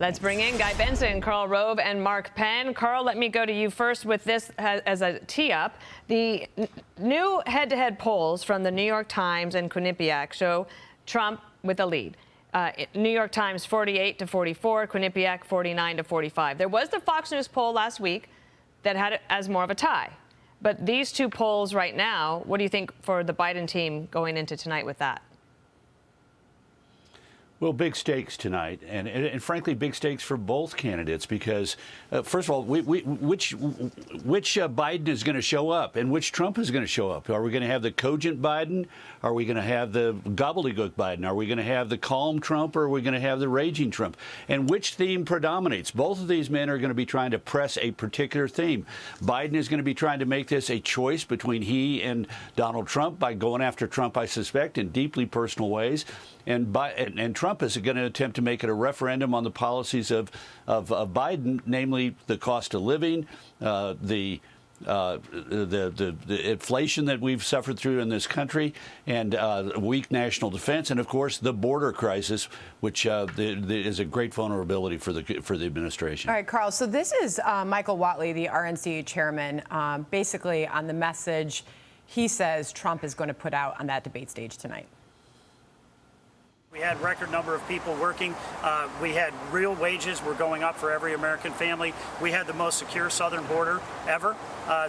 Let's bring in Guy Benson, Karl Rove, and Mark Penn. Karl, let me go to you first with this as a tee-up. The new head-to-head polls from the New York Times and Quinnipiac show Trump with a lead. New York Times 48 to 44, Quinnipiac 49 to 45. There was the Fox News poll last week that had it as more of a tie. But these two polls right now, what do you think for the Biden team going into tonight with that? Well, big stakes tonight, and frankly, big stakes for both candidates because, first of all, which Biden is going to show up and which Trump is going to show up? Are we going to have the cogent Biden? Are we going to have the gobbledygook Biden? Are we going to have the calm Trump, or are we going to have the raging Trump? And which theme predominates? Both of these men are going to be trying to press a particular theme. Biden is going to be trying to make this a choice between he and Donald Trump by going after Trump, I suspect, in deeply personal ways. And Trump is going to attempt to make it a referendum on the policies of Biden, namely the cost of living, the inflation that we've suffered through in this country, and weak national defense, and of course the border crisis, which is a great vulnerability for the administration. All right, Karl. So this is Michael Whatley, the RNC chairman, basically on the message he says Trump is going to put out on that debate stage tonight. We had record number of people working. We had real wages were going up for every American family. We had the most secure southern border ever.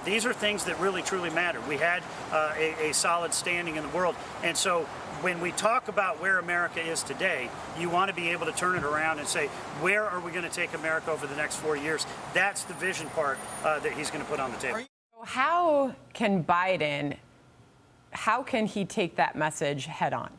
These are things that really, truly matter. We had a solid standing in the world. And so when we talk about where America is today, you want to be able to turn it around and say, where are we going to take America over the next 4 years? That's the vision part that he's going to put on the table. How can Biden, how can he take that message head on?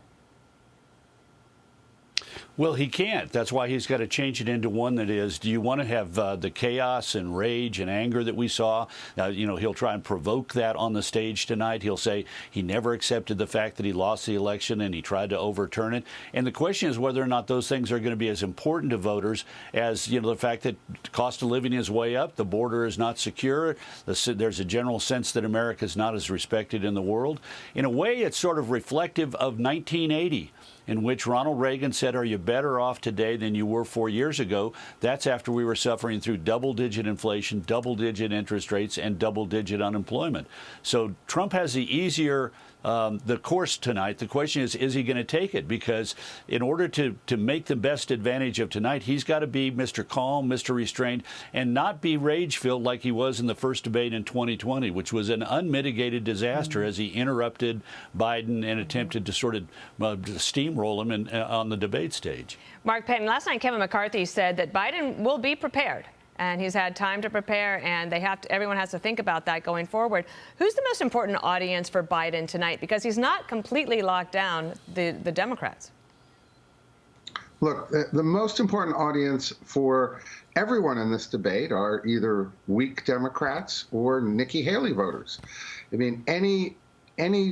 Well, he can't. That's why he's got to change it into one that is, do you want to have the chaos and rage and anger that we saw? He'll try and provoke that on the stage tonight. He'll say he never accepted the fact that he lost the election and he tried to overturn it. And the question is whether or not those things are going to be as important to voters as, the fact that cost of living is way up, the border is not secure, there's a general sense that America is not as respected in the world. In a way, it's sort of reflective of 1980. In which Ronald Reagan said, are you better off today than you were 4 years ago? That's after we were suffering through double-digit inflation, double-digit interest rates, and double-digit unemployment. So Trump has the easier the course tonight. The question is he going to take it? Because in order to make the best advantage of tonight, he's got to be Mr. Calm, Mr. Restrained, and not be rage-filled like he was in the first debate in 2020, which was an unmitigated disaster as he interrupted Biden and attempted to sort of steamroll him on the debate stage. Mark Penn, last night Kevin McCarthy said that Biden will be prepared. And he's had time to prepare, and everyone has to think about that going forward. Who's the most important audience for Biden tonight? Because he's not completely locked down the Democrats. Look, the most important audience for everyone in this debate are either weak Democrats or Nikki Haley voters. I mean, any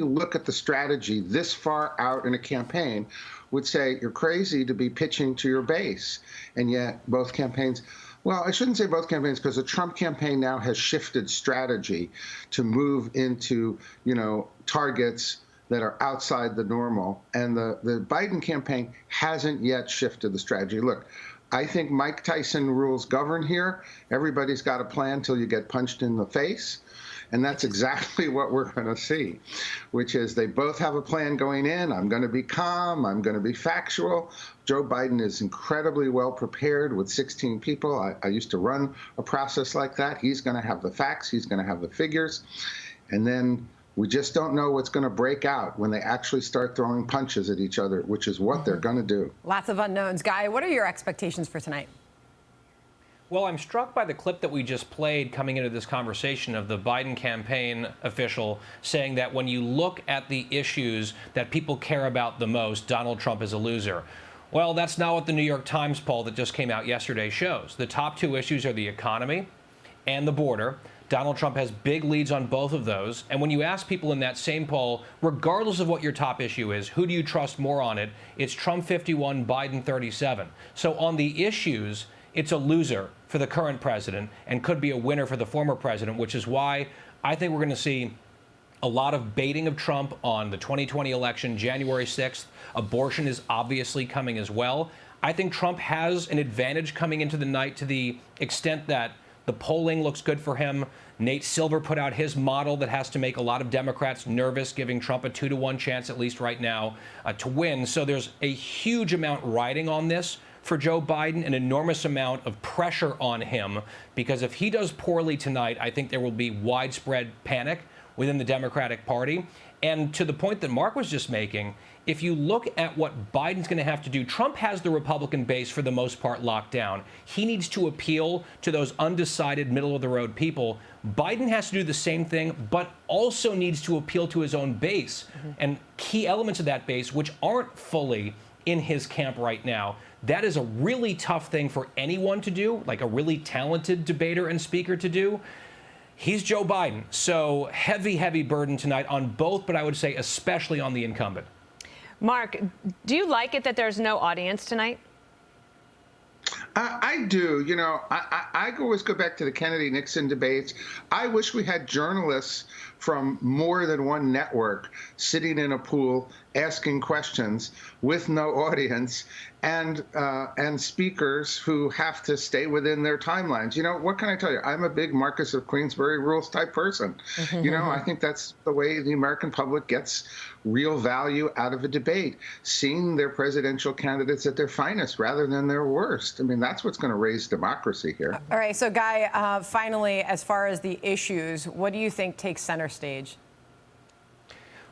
look at the strategy this far out in a campaign would say you're crazy to be pitching to your base. And yet both campaigns, well, I shouldn't say both campaigns, because the Trump campaign now has shifted strategy to move into, targets that are outside the normal. And the Biden campaign hasn't yet shifted the strategy. Look, I think Mike Tyson rules govern here. Everybody's got a plan till you get punched in the face. And that's exactly what we're going to see, which is they both have a plan going in. I'm going to be calm. I'm going to be factual. Joe Biden is incredibly well prepared with 16 people. I used to run a process like that. He's going to have the facts. He's going to have the figures. And then we just don't know what's going to break out when they actually start throwing punches at each other, which is what they're going to do. Lots of unknowns. Guy, what are your expectations for tonight? Well, I'm struck by the clip that we just played coming into this conversation of the Biden campaign official saying that when you look at the issues that people care about the most, Donald Trump is a loser. Well, that's not what the New York Times poll that just came out yesterday shows. The top two issues are the economy and the border. Donald Trump has big leads on both of those. And when you ask people in that same poll, regardless of what your top issue is, who do you trust more on it? It's Trump 51, Biden 37. So on the issues, it's a loser for the current president and could be a winner for the former president, which is why I think we're going to see a lot of baiting of Trump on the 2020 election, January 6th. Abortion is obviously coming as well. I think Trump has an advantage coming into the night to the extent that the polling looks good for him. Nate Silver put out his model that has to make a lot of Democrats nervous, giving Trump a 2-to-1 chance, at least right now, to win. So there's a huge amount riding on this for Joe Biden, an enormous amount of pressure on him, because if he does poorly tonight, I think there will be widespread panic within the Democratic Party. And to the point that Mark was just making, if you look at what Biden's going to have to do, Trump has the Republican base for the most part locked down. He needs to appeal to those undecided, middle-of-the-road people. Biden has to do the same thing, but also needs to appeal to his own base and key elements of that base, which aren't fully in his camp right now. That is a really tough thing for anyone to do, like a really talented debater and speaker to do. He's Joe Biden. So heavy, heavy burden tonight on both, but I would say especially on the incumbent. Mark, do you like it that there's no audience tonight? I do. You know, I always go back to the Kennedy-Nixon debates. I wish we had journalists from more than one network sitting in a pool asking questions with no audience, and speakers who have to stay within their timelines. You know, what can I tell you? I'm a big Marcus of Queensberry rules type person. You know, I think that's the way the American public gets real value out of a debate, seeing their presidential candidates at their finest rather than their worst. I mean, that's what's going to raise democracy here. All right, so Guy, finally, as far as the issues, what do you think takes center stage?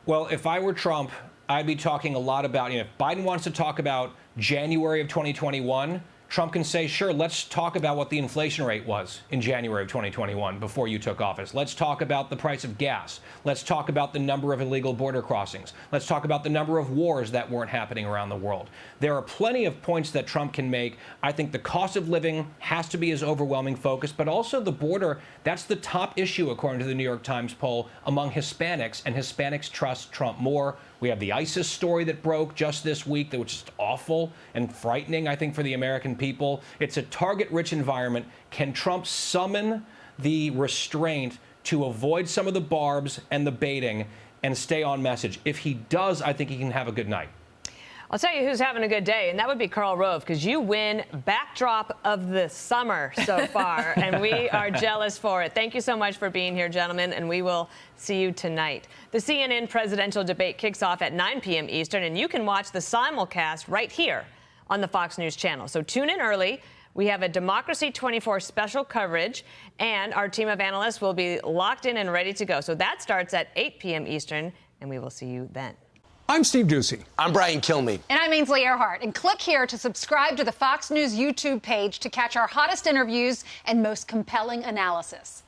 Well, if I were Trump, I'd be talking a lot about, if Biden wants to talk about January of 2021, Trump can say, sure, let's talk about what the inflation rate was in January of 2021 before you took office. Let's talk about the price of gas. Let's talk about the number of illegal border crossings. Let's talk about the number of wars that weren't happening around the world. There are plenty of points that Trump can make. I think the cost of living has to be his overwhelming focus, but also the border. That's the top issue, according to the New York Times poll, among Hispanics, and Hispanics trust Trump more. We have the ISIS story that broke just this week, which is awful and frightening, I think, for the American people. It's a target-rich environment. Can Trump summon the restraint to avoid some of the barbs and the baiting and stay on message? If he does, I think he can have a good night. I'll tell you who's having a good day, and that would be Karl Rove, because you win backdrop of the summer so far, and we are jealous for it. Thank you so much for being here, gentlemen, and we will see you tonight. The CNN presidential debate kicks off at 9 p.m. Eastern, and you can watch the simulcast right here on the Fox News channel. So tune in early. We have a Democracy 24 special coverage, and our team of analysts will be locked in and ready to go. So that starts at 8 p.m. Eastern, and we will see you then. I'm Steve Ducey. I'm Brian Kilmeade. And I'm Ainsley Earhart. And click here to subscribe to the Fox News YouTube page to catch our hottest interviews and most compelling analysis.